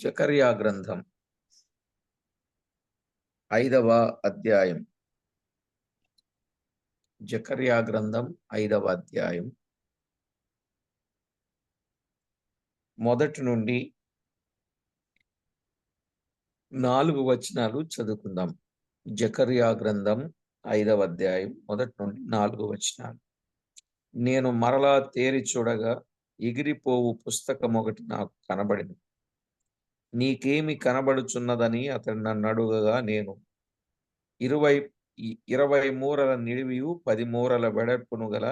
జకర్యా గ్రంథం 5వ అధ్యాయం. జకర్యా గ్రంథం 5వ అధ్యాయం మొదటి నుండి 4 వచనాలు చదువుకుందాం. జకర్యా గ్రంథం 5వ అధ్యాయం మొదటి నుండి 4 వచనాలు. నేను మరలా తేరి చూడగా ఎగిరిపోవు పుస్తకం ఒకటి నాకు కనబడింది. నీకేమి కనబడుచున్నదని అతడు నన్ను అడుగగా నేను 20 మూరల నిడివియు 10 మూరల వెడల్పును గల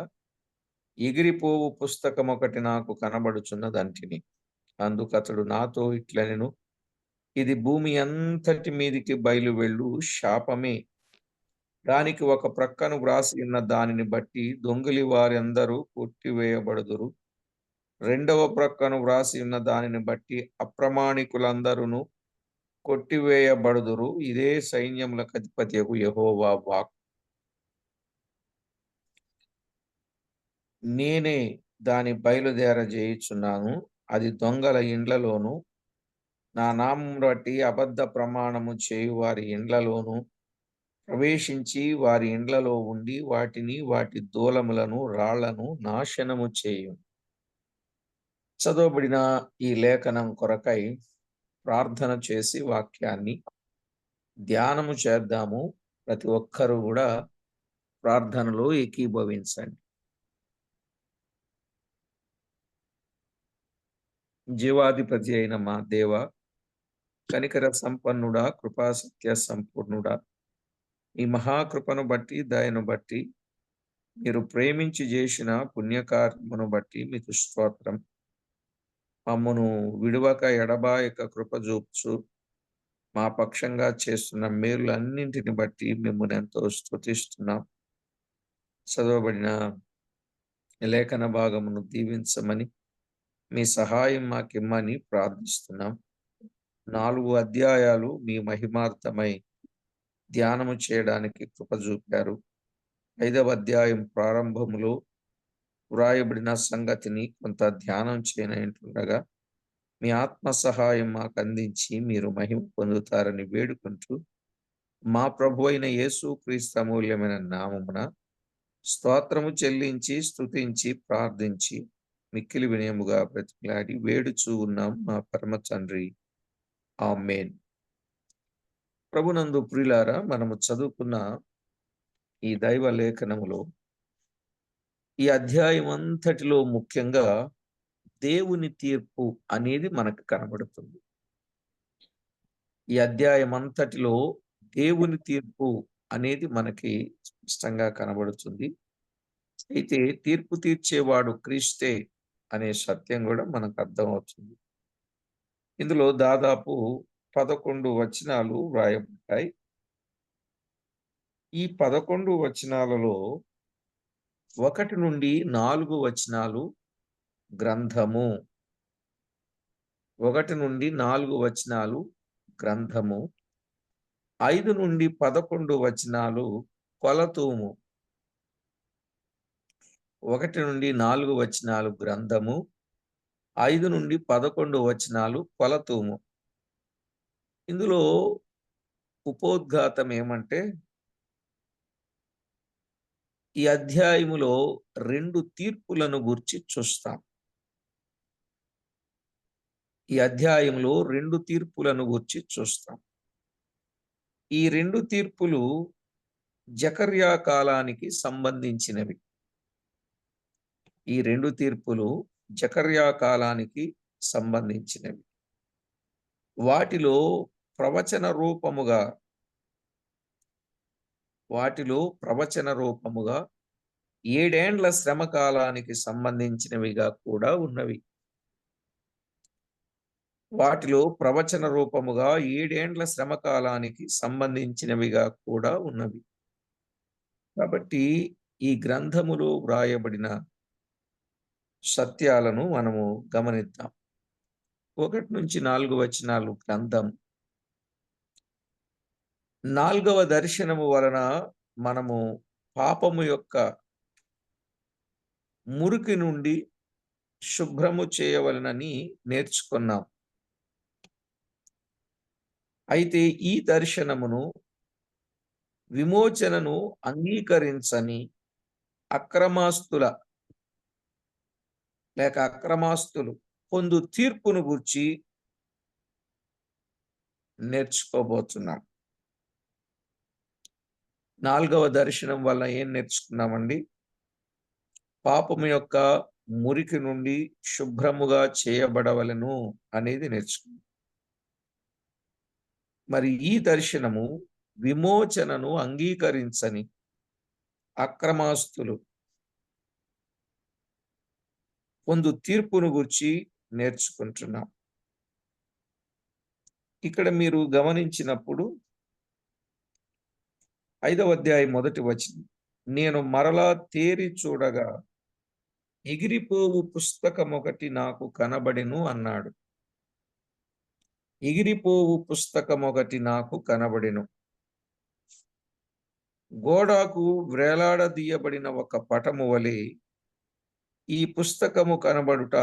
ఎగిరిపోవు పుస్తకం ఒకటి నాకు కనబడుచున్నదంటిని. అందుకతడు నాతో ఇట్లనెను, ఇది భూమి అంతటి మీదికి బయలు వెళ్ళు శాపమే. దానికి ఒక ప్రక్కను వ్రాసి ఉన్న దానిని బట్టి దొంగలి వారందరూ కొట్టివేయబడుదురు. రెండవ ప్రక్కను వ్రాసి ఉన్న దానిని బట్టి అప్రమాణికులందరూ కొట్టివేయబడుదురు. ఇదే సైన్యములకు అధిపతియగు యెహోవా వాక్కు. నేనే దాని బయలుదేరజేయుచున్నాను. అది దొంగల ఇండ్లలోను, నా నామం బట్టి అబద్ధ ప్రమాణము చేయు వారి ఇండ్లలోను ప్రవేశించి వారి ఇండ్లలో ఉండి వాటిని, వాటి దూలములను, రాళ్లను నాశనము చేయు. చదవబడిన ఈ లేఖనం కొరకై ప్రార్థన చేసి వాక్యాన్ని ధ్యానము చేద్దాము. ప్రతి ఒక్కరూ కూడా ప్రార్థనలో ఏకీభవించండి. జీవాధిపతి అయిన మా దేవ, కనికర సంపన్నుడా, కృపాసత్య సంపూర్ణుడా, ఈ మహాకృపను బట్టి, దయను బట్టి, మీరు ప్రేమించి చేసిన పుణ్యకార్యమును బట్టి మీకు స్తోత్రం. మమ్మను విడువక ఎడబాయక కృప చూపుచు మా పక్షంగా చేస్తున్న మేలులన్నింటిని బట్టి మిమ్మల్ని ఎంతో స్తుతిస్తున్నాం. చదవబడిన లేఖన భాగమును దీవించమని, మీ సహాయం మాకిమ్మని ప్రార్థిస్తున్నాం. 4 అధ్యాయాలు మీ మహిమార్థమై ధ్యానము చేయడానికి కృప చూపారు. 5వ అధ్యాయం ప్రారంభములో వ్రాయబడిన సంగతిని కొంత ధ్యానం చేయనట్లుండగా మీ ఆత్మ సహాయం మాకు అందించి మీరు మహిమ పొందుతారని వేడుకుంటూ మా ప్రభు అయిన యేసు క్రీస్తు అమూల్యమైన నామమున స్తోత్రము చెల్లించి స్తుతించి ప్రార్థించి మిక్కిలి వినయముగా బ్రతిమలాడి వేడుచూ ఉన్నాం మా పరమ తండ్రి. ఆమేన్. ప్రభునందు ప్రియులారా, మనము చదువుకున్న ఈ దైవ లేఖనములో ఈ అధ్యాయం అంతటిలో ముఖ్యంగా దేవుని తీర్పు అనేది మనకు కనబడుతుంది. ఈ అధ్యాయం అంతటిలో దేవుని తీర్పు అనేది మనకి స్పష్టంగా కనబడుతుంది. అయితే తీర్పు తీర్చేవాడు క్రీస్తే అనే సత్యం కూడా మనకు అర్థమవుతుంది. ఇందులో దాదాపు 11 వచనాలు వ్రాయబడ్డాయి. ఈ 11 వచనాలలో 1 నుండి 4 వచనాలు గ్రంథము. 1 నుండి 4 వచనాలు గ్రంథము. 5 నుండి 11 వచనాలు కొలతూము. 1 నుండి 4 వచనాలు గ్రంథము. 5 నుండి 11 వచనాలు కొలతూము. ఇందులో ఉపోద్ఘాతం ఏమంటే, ఈ అధ్యాయములో 2 తీర్పులను గూర్చి చూస్తాం. ఈ అధ్యాయంలో 2 తీర్పులను గూర్చి చూస్తాం. ఈ 2 తీర్పులు జకర్యా కాలానికి సంబంధించినవి. ఈ 2 తీర్పులు జకర్యా కాలానికి సంబంధించినవి. వాటిలో ప్రవచన రూపముగా 7 ఏండ్ల శ్రమ కాలానికి సంబంధించినవిగా కూడా ఉన్నవి. వాటిలో ప్రవచన రూపముగా 7 ఏండ్ల శ్రమ కాలానికి సంబంధించినవిగా కూడా ఉన్నవి. కాబట్టి ఈ గ్రంథములో వ్రాయబడిన సత్యాలను మనము గమనిద్దాం. 1 నుంచి 4 వచనాలు గ్రంథం. 4వ దర్శనము వలన మనము పాపము యొక్క మురికి నుండి శుభ్రము చేయవలనని నేర్చుకున్నాం. అయితే ఈ దర్శనమును విమోచనను అంగీకరించని అక్రమాస్తుల లేక అక్రమాస్తులు పొందు తీర్పును గూర్చి నేర్చుకోబోతున్నాం. 4వ దర్శనం వల్ల ఏం నేర్చుకున్నామండి? పాపము యొక్క మురికి నుండి శుభ్రముగా చేయబడవలెను అనేది నేర్చుకున్నాం. మరి ఈ దర్శనము విమోచనను అంగీకరించని అక్రమాస్తులు పొందు తీర్పును గూర్చి నేర్చుకుంటున్నాం. ఇక్కడ మీరు గమనించినప్పుడు 5వ అధ్యాయం 1వ వచనం, నేను మరలా తేరి చూడగా ఎగిరిపోవు పుస్తకమొకటి నాకు కనబడెను అన్నాడు. ఎగిరిపోవు పుస్తకమొకటి నాకు కనబడెను. గోడకు వ్రేలాడదీయబడిన ఒక పటము వలె ఈ పుస్తకము కనబడుట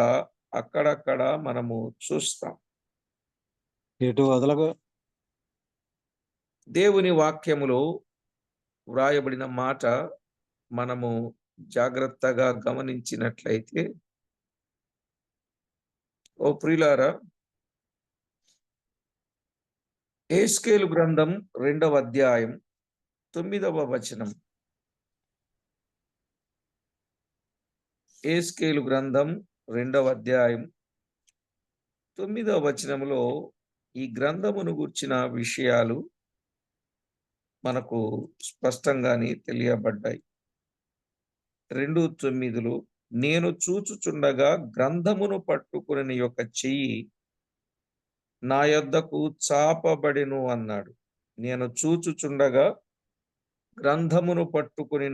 అక్కడక్కడ మనము చూస్తాం. ఎటు వదలకు. దేవుని వాక్యములో వ్రాయబడిన మాట మనము జాగ్రత్తగా గమనించినట్లయితే, ఓ ప్రియులారా, యెహెజ్కేలు గ్రంథం 2వ అధ్యాయం 9వ వచనం. యెహెజ్కేలు గ్రంథం 2వ అధ్యాయం 9వ వచనములో ఈ గ్రంథమును గూర్చిన విషయాలు మనకు స్పష్టంగానే తెలియబడ్డాయి. 2:9లో నేను చూచుచుండగా గ్రంథమును పట్టుకుని యొక్క చెయ్యి నా యొద్దకు చాపబడెను అన్నాడు. నేను చూచుచుండగా గ్రంథమును పట్టుకుని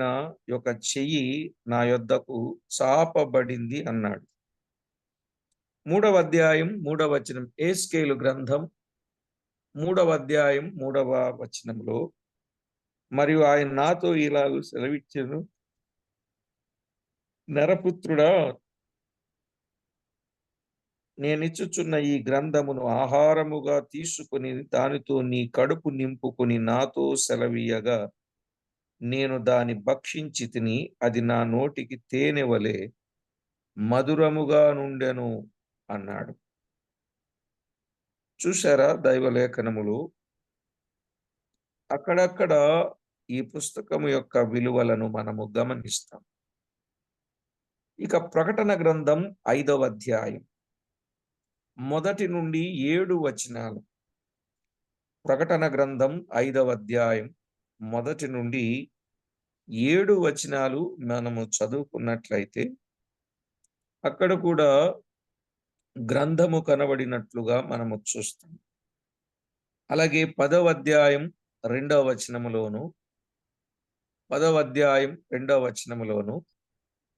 యొక్క చెయ్యి నా యొద్దకు చాపబడింది అన్నాడు. 3వ అధ్యాయం 3వ వచనం, యెహెజ్కేలు గ్రంథం 3వ అధ్యాయం 3వ వచనంలో, మరియు ఆయన నాతో ఇలాగ సెలవిచ్చెను, నరపుత్రుడా, నేనిచ్చుచున్న ఈ గ్రంథమును ఆహారముగా తీసుకుని దానితో నీ కడుపు నింపుకుని నాతో సెలవీయగా నేను దాని భక్షించి తిని అది నా నోటికి తేనె వలె మధురముగా నుండెను అన్నాడు. చూశారా దైవలేఖనములు? అక్కడక్కడ ఈ పుస్తకము యొక్క విలువలను మనము గమనిస్తాం. ఇక ప్రకటన గ్రంథం 5వ అధ్యాయం 1 నుండి 7 వచనాలు. ప్రకటన గ్రంథం 5వ అధ్యాయం 1 నుండి 7 వచనాలు మనము చదువుకున్నట్లయితే అక్కడ కూడా గ్రంథము కనబడినట్లుగా మనము చూస్తాం. అలాగే 10వ అధ్యాయం 2వ వచనములోను, 10వ అధ్యాయం 2వ వచనములోను,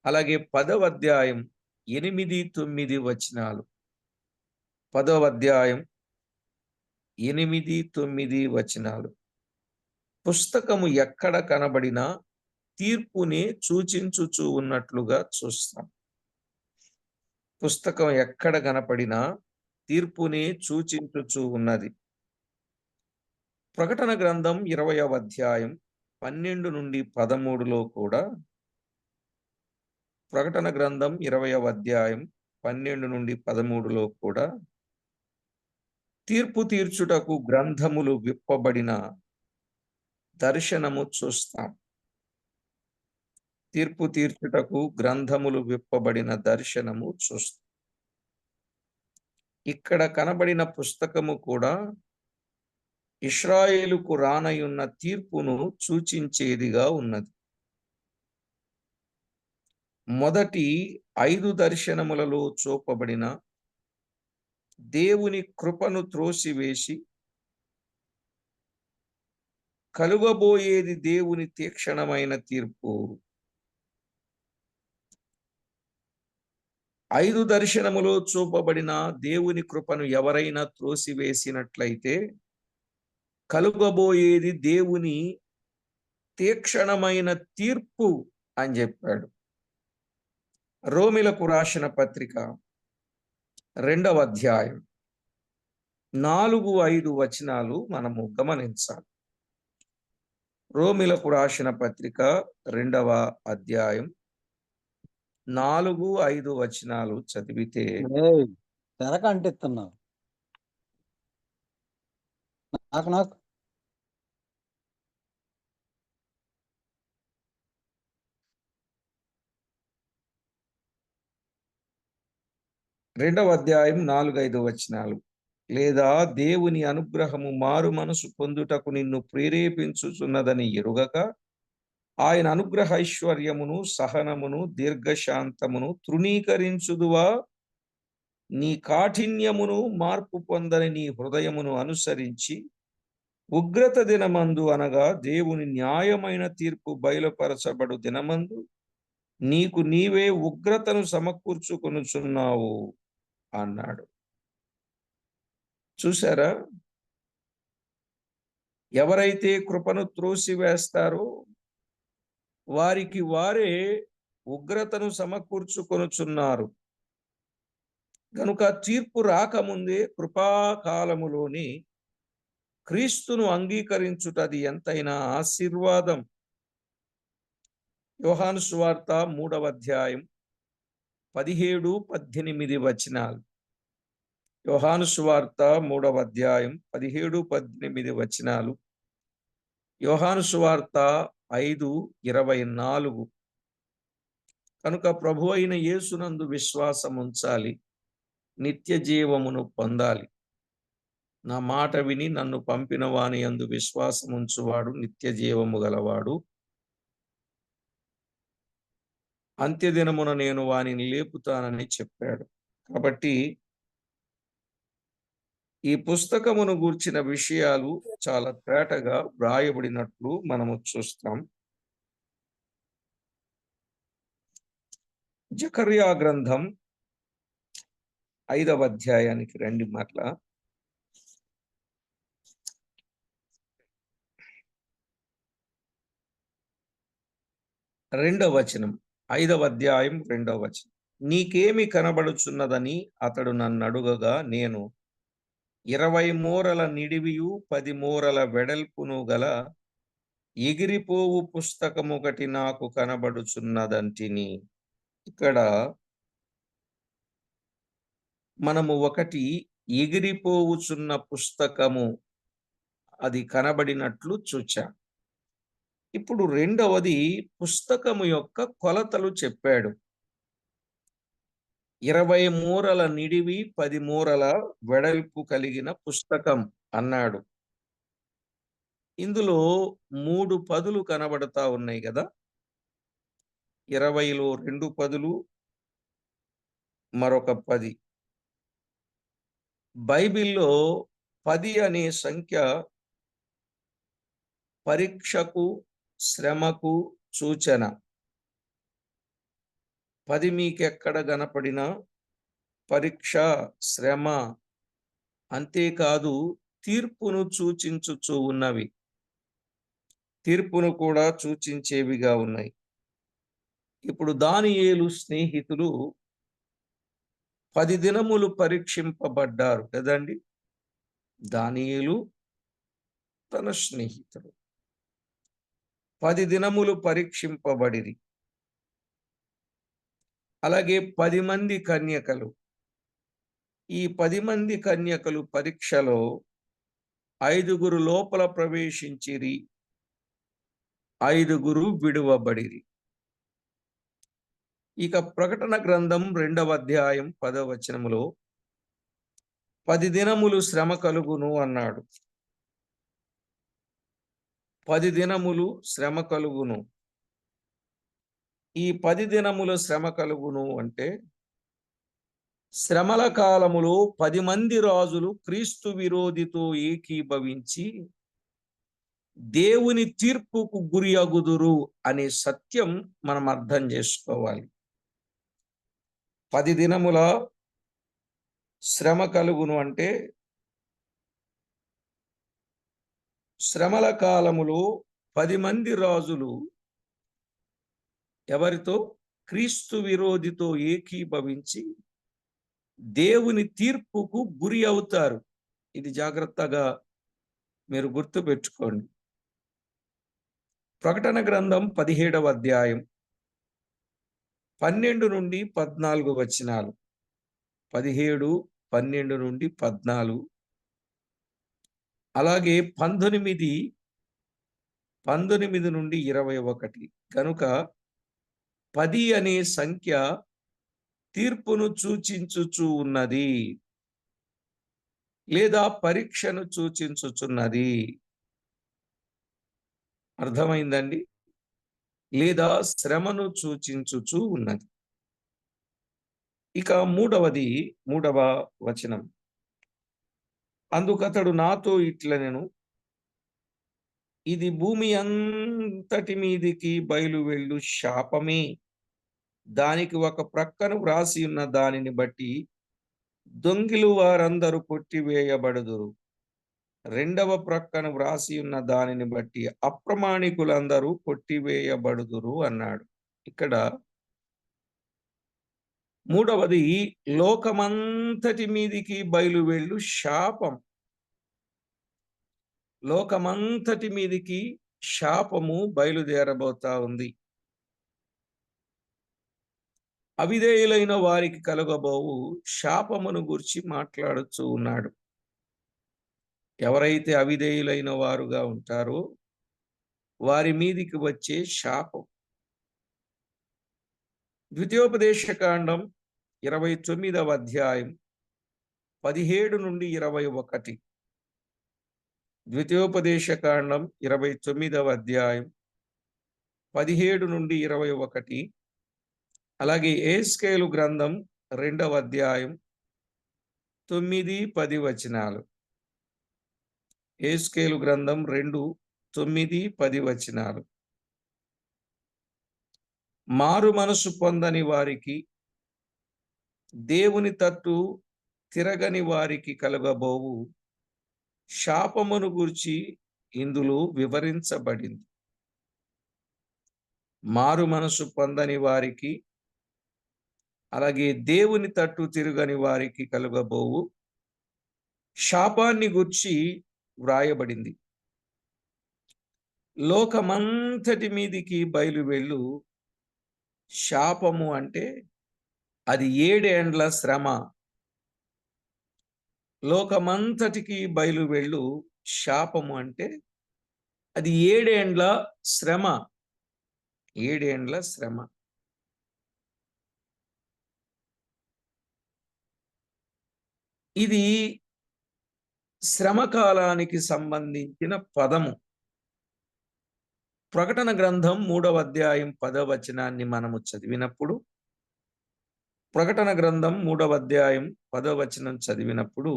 అలాగే 10వ అధ్యాయం 8, 9 వచనాలు, 10వ అధ్యాయం 8, 9 వచనాలు పుస్తకము ఎక్కడ కనబడినా తీర్పునే సూచించుచూ ఉన్నట్లుగా చూస్తాం. పుస్తకం ఎక్కడ కనపడినా తీర్పునే సూచించుచూ ఉన్నది. ప్రకటన గ్రంథం 20వ అధ్యాయం 12 నుండి 13లో కూడా, ప్రకటన గ్రంథం 20వ అధ్యాయం 12 నుండి 13లో కూడా తీర్పు తీర్చుటకు గ్రంథములు విప్పబడిన దర్శనము చూస్తాం. తీర్పు తీర్చుటకు గ్రంథములు విప్పబడిన దర్శనము చూస్తాం. ఇక్కడ కనబడిన పుస్తకము కూడా ఇశ్రాయేలుకు రానయున్న తీర్పును సూచించేదిగా ఉన్నది. మొదటి 5 దర్శనములలో చూపబడిన దేవుని కృపను త్రోసివేసి కలుగబోయేది దేవుని తీక్షణమైన తీర్పు. 5 దర్శనములో చూపబడిన దేవుని కృపను ఎవరైనా త్రోసివేసినట్లయితే కలుగబోయేది దేవుని తీక్షణమైన తీర్పు అని చెప్పాడు. రోమిలకు రాసిన పత్రిక 2వ అధ్యాయం 4-5 వచనాలు మనము గమనించాలి. రోమిలకు రాసిన పత్రిక 2వ అధ్యాయం 4-5 వచనాలు చదివితే ఏయ్, తెరక అంటిస్తున్నావు. నాకు 2వ అధ్యాయం 4-5 వచనాలు. లేదా దేవుని అనుగ్రహము మారు మనసు పొందుటకు నిన్ను ప్రేరేపించుచున్నదని ఎరుగక, ఆయన అనుగ్రహ ఐశ్వర్యమును, సహనమును, దీర్ఘశాంతమును తృణీకరించుదువా? నీ కాఠిన్యమును మార్పు పొందని నీ హృదయమును అనుసరించి ఉగ్రత దినమందు, అనగా దేవుని న్యాయమైన తీర్పు బయలుపరచబడు దినమందు నీకు నీవే ఉగ్రతను సమకూర్చుకొనుచున్నావు అన్నాడు. చూసారా? ఎవరైతే కృపను త్రోసివేస్తారో వారికి వారే ఉగ్రతను సమకూర్చుకొనుచున్నారు. కనుక తీర్పు రాకముందే కృపాకాలములోని క్రీస్తును అంగీకరించుటది ఎంతైనా ఆశీర్వాదం. యోహాను సువార్త 3వ అధ్యాయం 17-18 వచనాలు. యోహాను సువార్త 3వ అధ్యాయం 17-18 వచనాలు. యోహాను సువార్త 5:24. కనుక ప్రభు అయిన యేసునందు విశ్వాసం ఉంచాలి, నిత్య జీవమును పొందాలి. నా మాట విని నన్ను పంపిన వాని యందు విశ్వాసం ఉంచువాడు నిత్య జీవము గలవాడు, అంత్యదినమున నేను వానిని లేపుతానని చెప్పాడు. కాబట్టి ఈ పుస్తకమును గూర్చిన విషయాలు చాలా తేటగా వ్రాయబడినట్లు మనము చూస్తాం. జకర్యా గ్రంథం 5వ అధ్యాయానికి రండి. మరలా 2వ వచనం, 5వ అధ్యాయం 2వ వచనం. నీకేమి కనబడుచున్నదని అతడు నన్ను అడుగగా, నేను 20 మూరల నిడివియు 10 మూరల వెడల్పును గల ఎగిరిపోవు పుస్తకమొకటి నాకు కనబడుచున్నదంటిని. ఇక్కడ మనము ఒకటి ఎగిరిపోవుచున్న పుస్తకము అది కనబడినట్లు చూచాం. ఇప్పుడు రెండవది పుస్తకము యొక్క కొలతలు చెప్పాడు. 20 మూరల నిడివి 10 మూరల వెడల్పు కలిగిన పుస్తకం అన్నాడు. ఇందులో 3 పదులు కనబడతా ఉన్నాయి కదా. 20లో 2 పదులు, మరొక 10. బైబిల్లో 10 అనే సంఖ్య పరీక్షకు, శ్రమకు సూచన. 10 మీకెక్కడ కనపడినా పరీక్ష, శ్రమ, అంతేకాదు తీర్పును సూచించుచూ ఉన్నవి. తీర్పును కూడా సూచించేవిగా ఉన్నాయి. ఇప్పుడు దానియేలు స్నేహితులు 10 దినములు పరీక్షింపబడ్డారు కదండి. దానియేలు తన స్నేహితుడు 10 దినములు పరీక్షింపబడిరి. అలాగే 10 మంది కన్యకలు. ఈ 10 మంది కన్యకలు పరీక్షలో 5గురు లోపల ప్రవేశించిరి, 5గురు విడువబడిరి. ఇక ప్రకటన గ్రంథం 2వ అధ్యాయం 10వ వచనములో 10 దినములు శ్రమ కలుగును అన్నాడు. 10 దినములు శ్రమ కలుగును. ఈ 10 దినముల శ్రమ కలుగును అంటే శ్రమల కాలములో 10 మంది రాజులు క్రీస్తు విరోధితో ఏకీభవించి దేవుని తీర్పుకు గురి అగుదురు అనే సత్యం మనం అర్థం చేసుకోవాలి. 10 దినముల శ్రమ కలుగును అంటే శ్రమల కాలములో 10 మంది రాజులు ఎవరితో? క్రీస్తు విరోధితో ఏకీభవించి దేవుని తీర్పుకు గురి అవుతారు. ఇది జాగ్రత్తగా మీరు గుర్తుపెట్టుకోండి. ప్రకటన గ్రంథం 17వ అధ్యాయం 12 నుండి 14 వచనాలు. 17, 12 నుండి 14, అలాగే 19 నుండి 21. కనుక 10 అనే సంఖ్య తీర్పును సూచించుచు ఉన్నది, లేదా పరీక్షను సూచించుచున్నది. అర్థమైందండి? లేదా శ్రమను సూచించుచు ఉన్నది. ఇక మూడవ వచనం. అందుకతడు నాతో ఇట్లనెను, ఇది భూమి అంతటి మీదికి బయలు వెళ్ళు శాపమే. దానికి ఒక ప్రక్కన వ్రాసి ఉన్న దానిని బట్టి దొంగిలు వారందరూ కొట్టివేయబడుదురు. రెండవ ప్రక్కన వ్రాసి ఉన్న దానిని బట్టి అప్రమాణికులందరూ కొట్టివేయబడుదురు అన్నాడు. ఇక్కడ మూడవది లోకమంతటి మీదికి బయలు వెళ్ళు శాపం. లోకమంతటి మీదికి శాపము బయలుదేరబోతా ఉంది. అవిధేయులైన వారికి కలుగబోవు శాపమును గురించి మాట్లాడుతూ ఉన్నాడు. ఎవరైతే అవిధేయులైన వారుగా ఉంటారో వారి మీదికి వచ్చే శాపం. ద్వితీయోపదేశకాండం 29వ అధ్యాయం 17 నుండి 21. ద్వితీయోపదేశకాండం 29వ అధ్యాయం 17 నుండి 21, అలాగే యెహెజ్కేలు గ్రంథం 2వ అధ్యాయం 9, 10 వచనాలు. యెహెజ్కేలు గ్రంథం 2, 9, 10 వచనాలు. మారు మనసు పొందని వారికి, దేవుని తట్టు తిరగని వారికి కలుగబోవు శాపమును గూర్చి ఇందులో వివరించబడింది. మారు మనసు పొందని వారికి, అలాగే దేవుని తట్టు తిరగని వారికి కలుగబోవు శాపాన్ని గూర్చి వ్రాయబడింది. లోకమంతటి మీదికి బయలు వెళ్ళు శాపము అంటే అది 7 ఏండ్ల శ్రమ. లోకమంతటికి బయలు వెళ్ళు శాపము అంటే అది 7 ఏండ్ల శ్రమ. 7 ఏండ్ల శ్రమ. ఇది శ్రమకాలానికి సంబంధించిన పదము. ప్రకటన గ్రంథం 3వ అధ్యాయం 10వ వచనాన్ని మనము చదివినప్పుడు, ప్రకటన గ్రంథం 3వ అధ్యాయం 10వ వచనం చదివినప్పుడు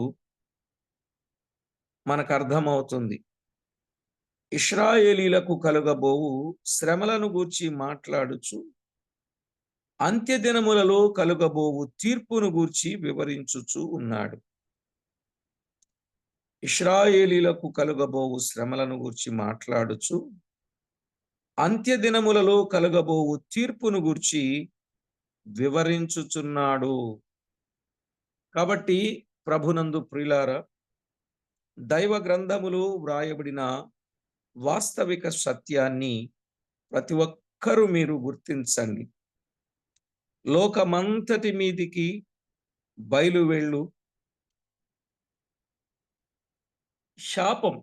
మనకు అర్థమవుతుంది. ఇశ్రాయేలీలకు కలుగబోవు శ్రమలను గూర్చి మాట్లాడుచు అంత్యదినములలో కలుగబోవు తీర్పును గూర్చి వివరించుచు ఉన్నాడు. ఇశ్రాయేలీలకు కలుగబోవు శ్రమలను గూర్చి మాట్లాడుచు అంత్యదినములలో కలుగబోవు తీర్పును గూర్చి వివరించుచున్నాడు. కాబట్టి ప్రభునందు ప్రియులారా, దైవ గ్రంథములో వ్రాయబడిన వాస్తవిక సత్యాన్ని ప్రతి ఒక్కరూ మీరు గుర్తించండి. లోకమంతటి మీదికి బయలు వెళ్ళు శాపం.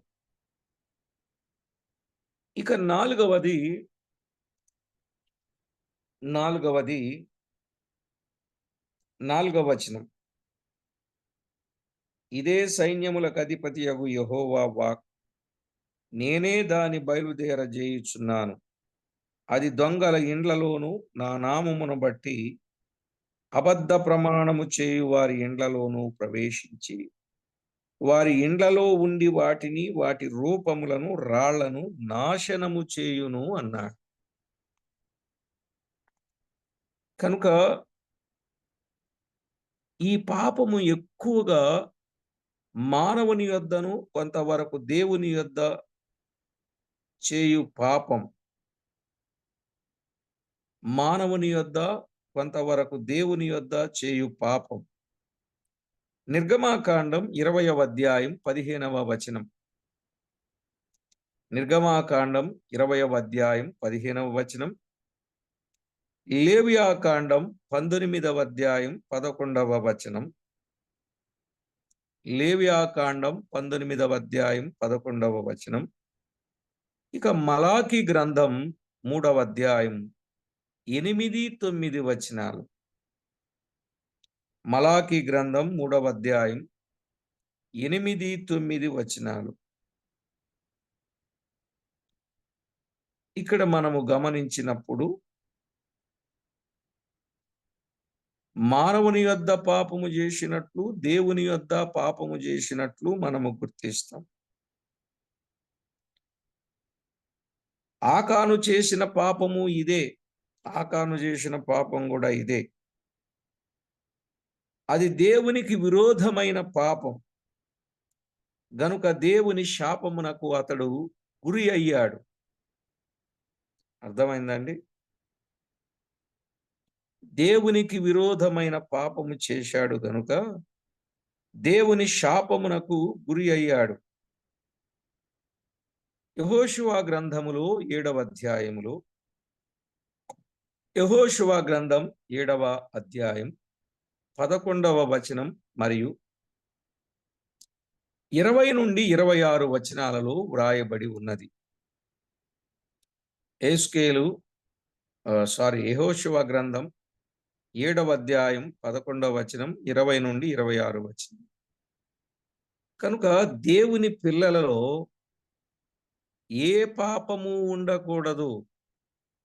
ఇక నాలుగవది 4వ వచనం. ఇదే సైన్యములకు అధిపతియగు యెహోవా వాక్, నేనే దాని బయలుదేరజేయుచున్నాను. అది దొంగల ఇండ్లలోను నా నామమును బట్టి అబద్ధ ప్రమాణము చేయు వారి ఇండ్లలోను ప్రవేశించి వారి ఇండ్లలో ఉండి వాటిని, వాటి రూపములను, రాళ్లను నాశనము చేయును అన్నాడు. కనుక ఈ పాపము ఎక్కువగా మానవుని యొద్దను, కొంతవరకు దేవుని యొద్ద చేయు పాపం. మానవుని యొద్ద, కొంతవరకు దేవుని యొద్ద చేయు పాపం. నిర్గమాకాండం 20వ అధ్యాయం 15వ వచనం. నిర్గమాకాండం 20వ అధ్యాయం 15వ వచనం. లేవియాకాండం 19వ అధ్యాయం 11వ వచనం. లేవియాకాండం 19వ అధ్యాయం 11వ వచనం. ఇక మలాకి గ్రంథం 3వ అధ్యాయం 8, 9 వచనాలు. మలాకి గ్రంథం 3వ అధ్యాయం 8, 9 వచనాలు. ఇక్కడ మనము గమనించినప్పుడు మానవుని యొద్ద పాపము చేసినట్లు దేవుని యొద్ద పాపము చేసినట్లు మనము గుర్తిస్తాం. ఆకాను చేసిన పాపము ఇదే, ఆకాను చేసిన పాపం కూడా ఇదే. అది దేవునికి విరోధమైన పాపం గనుక దేవుని శాపమునకు అతడు గురి అయ్యాడు. అర్థమైందండి? దేవునికి విరోధమైన పాపము చేశాడు గనుక దేవుని శాపమునకు గురి అయ్యాడు. యెహోషువ గ్రంథములో 7వ అధ్యాయములో, యెహోషువ గ్రంథం 7వ అధ్యాయం 11వ వచనం మరియు 20 నుండి 26 వచనాలలో వ్రాయబడి ఉన్నది. యెహోషువ గ్రంథం 7వ అధ్యాయం 11వ వచనం, 20 నుండి 26 వచనం. కనుక దేవుని పిల్లలలో ఏ పాపము ఉండకూడదు.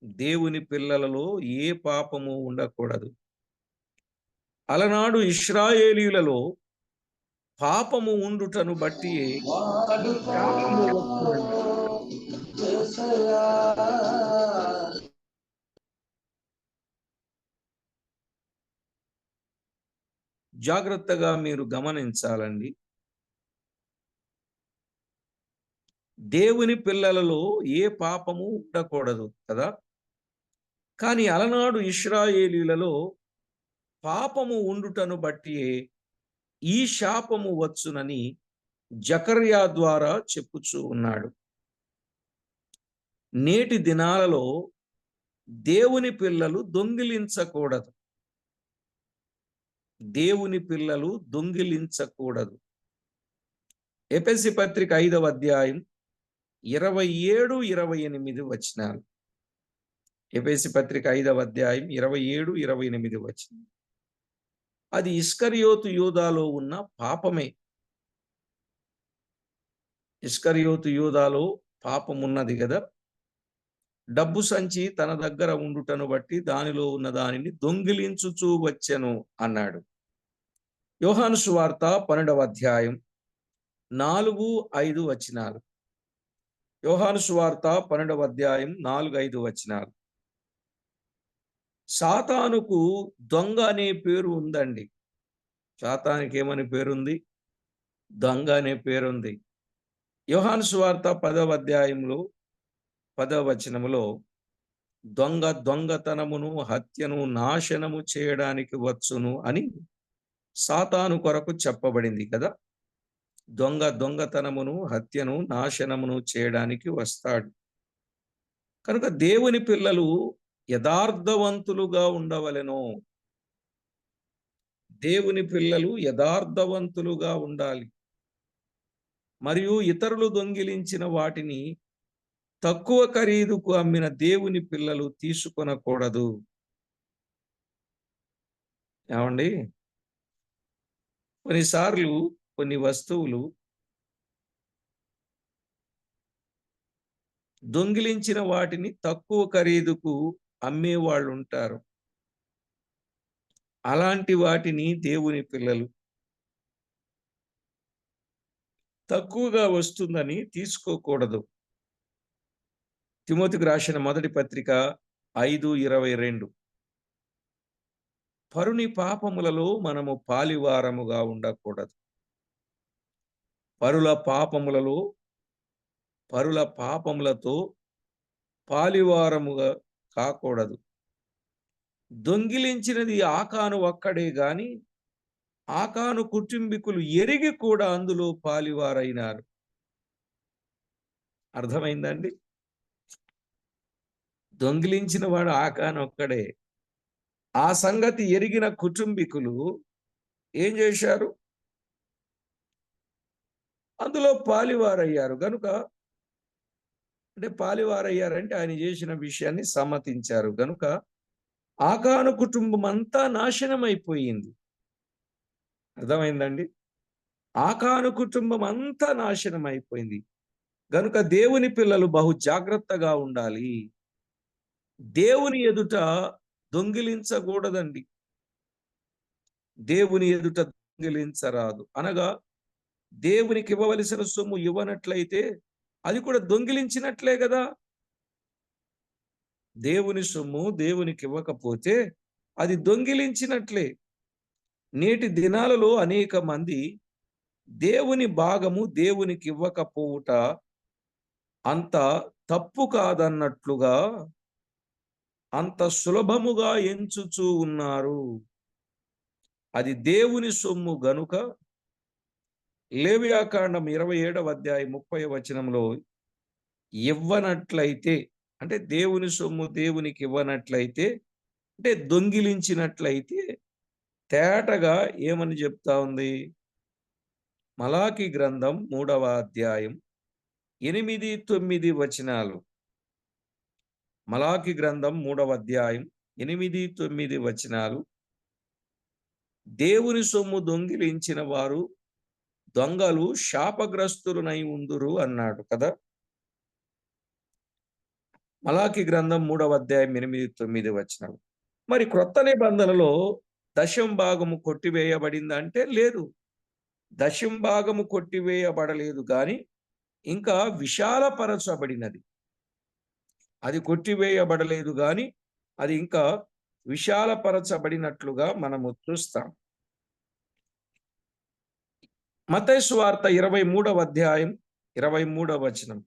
దేవుని పిల్లలలో ఏ పాపము ఉండకూడదు. అలనాడు ఇశ్రాయేలీయులలో పాపము ఉండుటను బట్టి శాపము వచ్చునని. జాగ్రత్తగా మీరు గమనించాలండి. దేవుని పిల్లలలో ఏ పాపము ఉండకూడదు కదా. కానీ అలనాడు ఇశ్రాయేలీయులలో పాపము ఉండుటను బట్టి ఈ శాపము వచ్చునని జకర్యా ద్వారా చెప్పుచూ ఉన్నాడు. నేటి దినాలలో దేవుని పిల్లలు దొంగిలించకూడదు. దేవుని పిల్లలు దొంగిలించకూడదు. ఎఫెసీ పత్రిక 5వ అధ్యాయం 27, 28 వచనాలు. ఎఫెసీ పత్రిక 5వ అధ్యాయం 27, 28 వచనం. అది ఇస్కరియోతు యూదాలో ఉన్న పాపమే. ఇస్కరియోతు యూదాలో పాపం ఉన్నది కదా. డబ్బు సంచి తన దగ్గర ఉండుటను బట్టి దానిలో ఉన్న దానిని దొంగిలించుచూ వచ్చెను అన్నాడు. యోహాను సువార్త 12వ అధ్యాయం 4, 5 వచనాలు. యోహాను సువార్త 12వ అధ్యాయం 4, 5 వచనాలు. సాతానుకు దొంగ అనే పేరు ఉందండి. సాతానికి ఏమని పేరుంది? దొంగ అనే పేరుంది. యోహాను సువార్త 10వ అధ్యాయంలో 10వ వచనములో దొంగ దొంగతనమును, హత్యను, నాశనము చేయడానికి వచ్చును అని సాతాను కొరకు చెప్పబడింది కదా. దొంగ దొంగతనమును, హత్యను, నాశనమును చేయడానికి వస్తాడు. కనుక దేవుని పిల్లలు యథార్థవంతులుగా ఉండవలెను. దేవుని పిల్లలు యథార్థవంతులుగా ఉండాలి. మరియు ఇతరులు దొంగిలించిన వాటిని తక్కువ ఖరీదుకు అమ్మిన దేవుని పిల్లలు తీసుకొనకూడదు. ఏమండి? కొన్నిసార్లు కొన్ని వస్తువులు దొంగిలించిన వాటిని తక్కువ ఖరీదుకు అమ్మేవాళ్ళు ఉంటారు. అలాంటి వాటిని దేవుని పిల్లలు తక్కువగా వస్తుందని తీసుకోకూడదు. తిమోతికి రాసిన మొదటి పత్రిక 5:22. పరుని పాపములలో మనము పాలివారముగా ఉండకూడదు. పరుల పాపములతో పాలివారముగా కాకూడదు. దొంగిలించినది ఆకాను ఒక్కడే గాని ఆకాను కుటుంబీకులు ఎరిగి కూడా అందులో పాలివారైనారు. అర్థమైందండి? దొంగిలించిన వాడు ఆకాను ఒక్కడే. ఆ సంగతి ఎరిగిన కుటుంబీకులు ఏం చేశారు? అందులో పాలివారయ్యారు. గనుక అంటే పాలివారయ్యారంటే ఆయన చేసిన విషయాన్ని సమ్మతించారు. గనుక ఆకాను కుటుంబం అంతా నాశనమైపోయింది. అర్థమైందండి? ఆకాను కుటుంబం అంతా నాశనమైపోయింది. గనుక దేవుని పిల్లలు బహు జాగ్రత్తగా ఉండాలి. దేవుని ఎదుట దొంగిలించకూడదండి. దేవుని ఎదుట దొంగిలించరాదు. అనగా దేవునికి ఇవ్వవలసిన సొమ్ము ఇవ్వనట్లయితే అది కూడా దొంగిలించినట్లే గదా! దేవుని సొమ్ము దేవునికి ఇవ్వకపోతే అది దొంగిలించినట్లే. నేటి దినాలలో అనేక మంది దేవుని భాగము దేవునికి ఇవ్వకపోవుట అంత తప్పు కాదన్నట్లుగా అంత సులభముగా ఎంచుచూ ఉన్నారు. అది దేవుని సొమ్ము గనుక లేవియాకాండం 27వ అధ్యాయం 30వ వచనంలో ఇవ్వనట్లయితే అంటే దేవుని సొమ్ము దేవునికి ఇవ్వనట్లయితే అంటే దొంగిలించినట్లయితే తేటగా ఏమని చెప్తా ఉంది? మలాకి గ్రంథం 3వ అధ్యాయం 8, 9 వచనాలు. మలాకి గ్రంథం 3వ అధ్యాయం 8, 9 వచనాలు. దేవుని సొమ్ము దొంగిలించిన వారు దొంగలు శాపగ్రస్తులనై ఉందురు అన్నాడు కదా! మలాకి గ్రంథం 3వ అధ్యాయం 8, 9 వచనాలు. మరి క్రొత్త నిబంధనలో దశం భాగము కొట్టివేయబడిందా అంటే లేదు. దశం భాగము కొట్టివేయబడలేదు గాని ఇంకా విశాలపరచబడినది. అది కొట్టివేయబడలేదు గాని అది ఇంకా విశాలపరచబడినట్లుగా మనము చూస్తాం. మత్తయి సువార్త 23వ అధ్యాయం 23వ వచనం.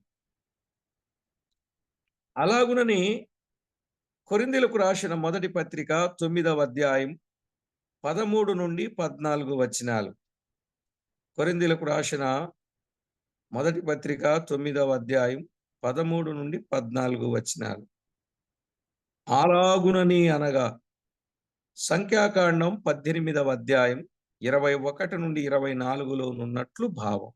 అలాగునని కొరింథీయులకు రాసిన మొదటి పత్రిక 9వ అధ్యాయం 13 నుండి 14 వచనాలు. కొరింథీయులకు రాసిన మొదటి పత్రిక 9వ అధ్యాయం 13 నుండి 14 వచనాలు. అలాగునని అనగా సంఖ్యాకాండం 18వ అధ్యాయం 21 నుండి 24లో నున్నట్లు భావం.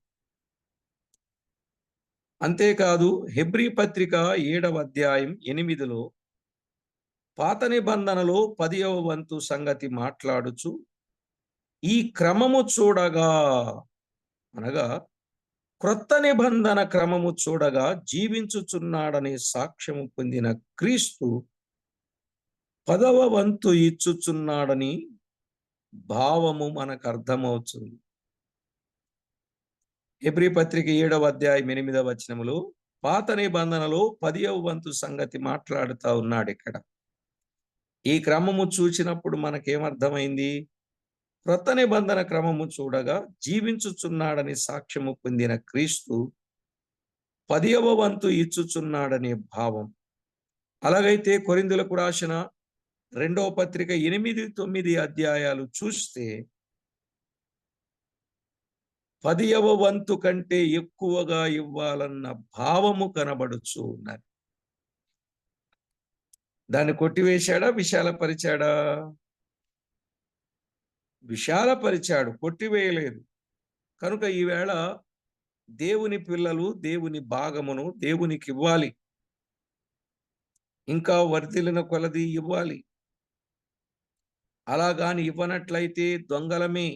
అంతేకాదు హెబ్రీ పత్రిక 7వ అధ్యాయం 8లో పాత నిబంధనలో 10వ వంతు సంగతి మాట్లాడుచు ఈ క్రమము చూడగా అనగా క్రొత్త నిబంధన క్రమము చూడగా జీవించుచున్నాడనే సాక్ష్యము పొందిన క్రీస్తు 10వ వంతు ఇచ్చుచున్నాడని భావము మనకు అర్థమవుతుంది. హెబ్రీ పత్రిక 7వ అధ్యాయం 8వ వచనములో పాత నిబంధనలో 10వ వంతు సంగతి మాట్లాడుతా ఉన్నాడు ఇక్కడ. ఈ క్రమము చూచినప్పుడు మనకేమర్థమైంది? క్రొత్త నిబంధన క్రమము చూడగా జీవించుచున్నాడని సాక్ష్యము పొందిన క్రీస్తు 10వ వంతు ఇచ్చుచున్నాడనే భావం. అలాగైతే కొరింథీయులకు రాసిన 2వ పత్రిక 8, 9 అధ్యాయాలు చూస్తే 10వ వంతు కంటే ఎక్కువగా ఇవ్వాలన్న భావము కనబడుచు ఉన్నది. దాన్ని కొట్టివేశాడా? విశాలపరిచాడా? విశాలపరిచాడు, కొట్టివేయలేదు. కనుక ఈవేళ దేవుని పిల్లలు దేవుని భాగమును దేవునికి ఇవ్వాలి. ఇంకా వర్ధిల్లిన కొలది ఇవ్వాలి. అలాగాని ఇవ్వనట్లయితే దొంగలమే,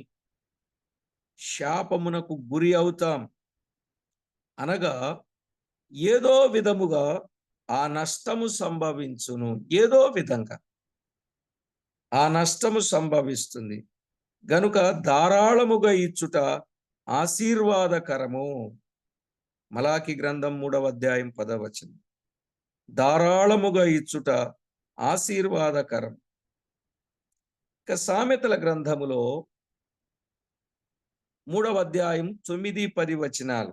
శాపమునకు గురి అవుతాం. అనగా ఏదో విధముగా ఆ నష్టము సంభవించును. ఏదో విధంగా ఆ నష్టము సంభవిస్తుంది. గనుక ధారాళముగా ఇచ్చుట ఆశీర్వాదకరము. మలాకి గ్రంథం 3వ అధ్యాయం 10వ వచనం. ధారాళముగా ఇచ్చుట ఆశీర్వాదకరం. ఇక సామెతల గ్రంథములో 3వ అధ్యాయం 9, 10 వచనాలు.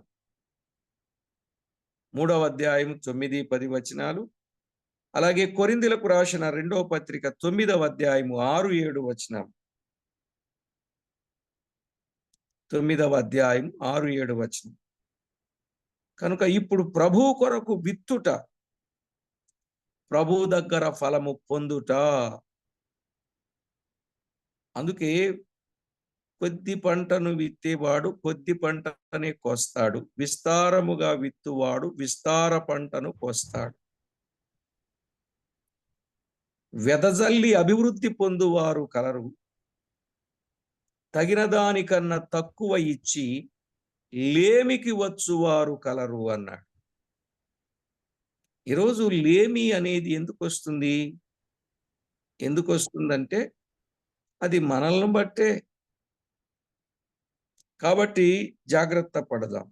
3వ అధ్యాయం 9, 10 వచనాలు. అలాగే కొరింథీయులకు రాసిన 2వ పత్రిక 9వ అధ్యాయము 6, 7 వచనం. 9వ అధ్యాయం 6-7 వచనం. కనుక ఇప్పుడు ప్రభువు కొరకు విత్తుట, ప్రభువు దగ్గర ఫలము పొందుట. అందుకే కొద్ది పంటను విత్తేవాడు కొద్ది పంటనే కోస్తాడు, విస్తారముగా విత్తువాడు విస్తార పంటను కోస్తాడు. వెదజల్లి అభివృద్ధి పొందువారు కలరు, తగిన దానికన్నా తక్కువ ఇచ్చి లేమికి వచ్చువారు కలరు అన్నాడు. ఈరోజు లేమి అనేది ఎందుకు వస్తుంది? ఎందుకు వస్తుందంటే అది మనల్ని బట్టే. కాబట్టి జాగ్రత్త పడదాం.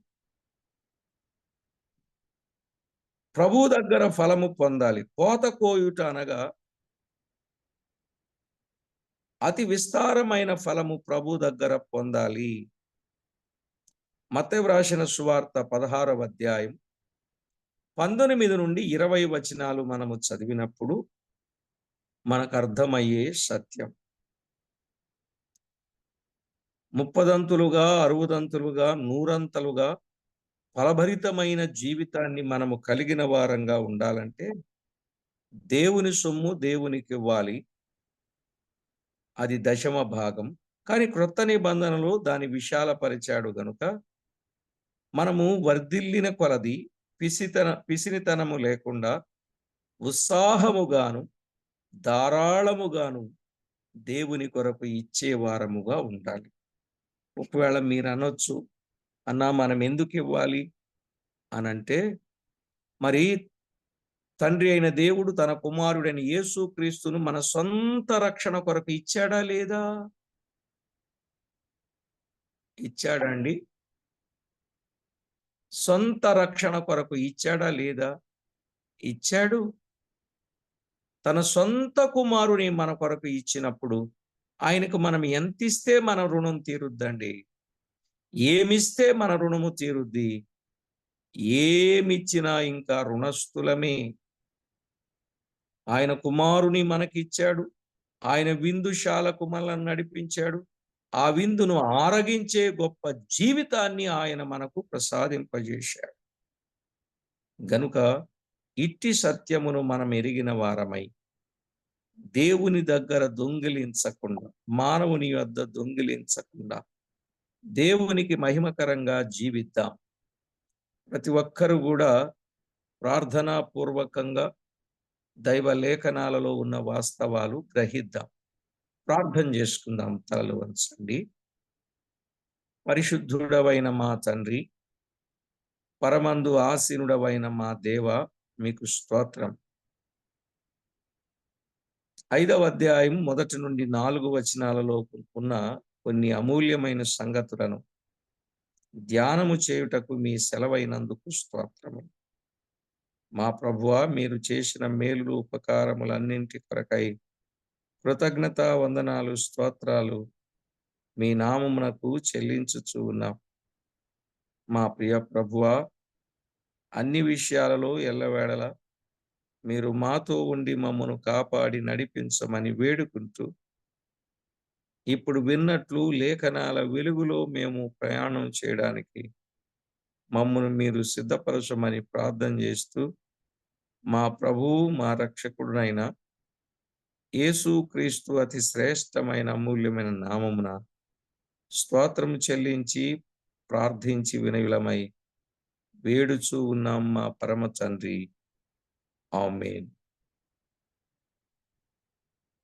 ప్రభు దగ్గర ఫలము పొందాలి. కోత కోయుట అనగా అతి విస్తారమైన ఫలము ప్రభు దగ్గర పొందాలి. మత్తయి వ్రాసిన సువార్త 16వ అధ్యాయం 19 నుండి 20 వచనాలు మనము చదివినప్పుడు మనకు అర్థమయ్యే సత్యం. 30దంతులుగా 60దంతులుగా 100అంతలుగా ఫలభరితమైన జీవితాన్ని మనము కలిగిన వారంగా ఉండాలంటే దేవుని సొమ్ము దేవునికి ఇవ్వాలి. అది 10వ భాగం. కానీ క్రొత్త నిబంధనలో దాని విశాలపరిచాడు గనుక మనము వర్ధిల్లిన కొలది పిసినితనము లేకుండా ఉత్సాహముగాను ధారాళముగాను దేవుని కొరకు ఇచ్చే వారముగా ఉండాలి. ఒకవేళ మీరు అనొచ్చు, అన్నా మనం ఎందుకు ఇవ్వాలి అనంటే, మరి తండ్రి అయిన దేవుడు తన కుమారుడైన యేసుక్రీస్తును మన సొంత రక్షణ కొరకు ఇచ్చాడా లేదా? ఇచ్చాడా అండి? సొంత రక్షణ కొరకు ఇచ్చాడా లేదా? ఇచ్చాడు. తన సొంత కుమారుని మన కొరకు ఇచ్చినప్పుడు ఆయనకు మనం ఎంతిస్తే మన రుణం తీరుద్దండి? ఏమిస్తే మన రుణము తీరుద్ది? ఏమిచ్చినా ఇంకా రుణస్థులమే. ఆయన కుమారుని మనకిచ్చాడు. ఆయన విందుశాలకు మనల్ని నడిపించాడు. ఆ విందును ఆరగించే గొప్ప జీవితాన్ని ఆయన మనకు ప్రసాదింపజేశాడు. గనుక ఇట్టి సత్యమును మనం ఎరిగిన వారమై దేవుని దగ్గర దొంగిలించకుండా, మానవుని వద్ద దొంగిలించకుండా దేవునికి మహిమకరంగా జీవిద్దాం. ప్రతి ఒక్కరూ కూడా ప్రార్థనాపూర్వకంగా దైవ లేఖనాలలో ఉన్న వాస్తవాలు గ్రహిద్దాం. ప్రార్థన చేసుకుందాం. తలలు వంచండి. పరిశుద్ధుడవైన మా తండ్రి, పరమందు ఆసీనుడవైన మా దేవ, మీకు స్తోత్రం. 5వ అధ్యాయం 1 నుండి 4 వచనాలలో ఉన్న కొన్ని అమూల్యమైన సంగతులను ధ్యానము చేయుటకు మీ సెలవైనందుకు స్తోత్రము. మా ప్రభువా, మీరు చేసిన మేలులు ఉపకారములన్నింటి కొరకై కృతజ్ఞత వందనాలు స్తోత్రాలు మీ నామమునకు చెల్లించుచు ఉన్నాం. మా ప్రియ ప్రభువా, అన్ని విషయాలలో ఎల్లవేళలా మీరు మాతో ఉండి మమ్మను కాపాడి నడిపించమని వేడుకుంటూ, ఇప్పుడు విన్నట్లు లేఖనాల వెలుగులో మేము ప్రయాణం చేయడానికి మమ్మను మీరు సిద్ధపరచమని ప్రార్థన చేస్తూ, మా ప్రభువు మా రక్షకుడునైన యేసుక్రీస్తు అతి శ్రేష్టమైన అమూల్యమైన నామమున స్తోత్రము చెల్లించి ప్రార్థించి వినయులమై వేడుచూ ఉన్నాం మా పరమ తండ్రి. ఆమేన్.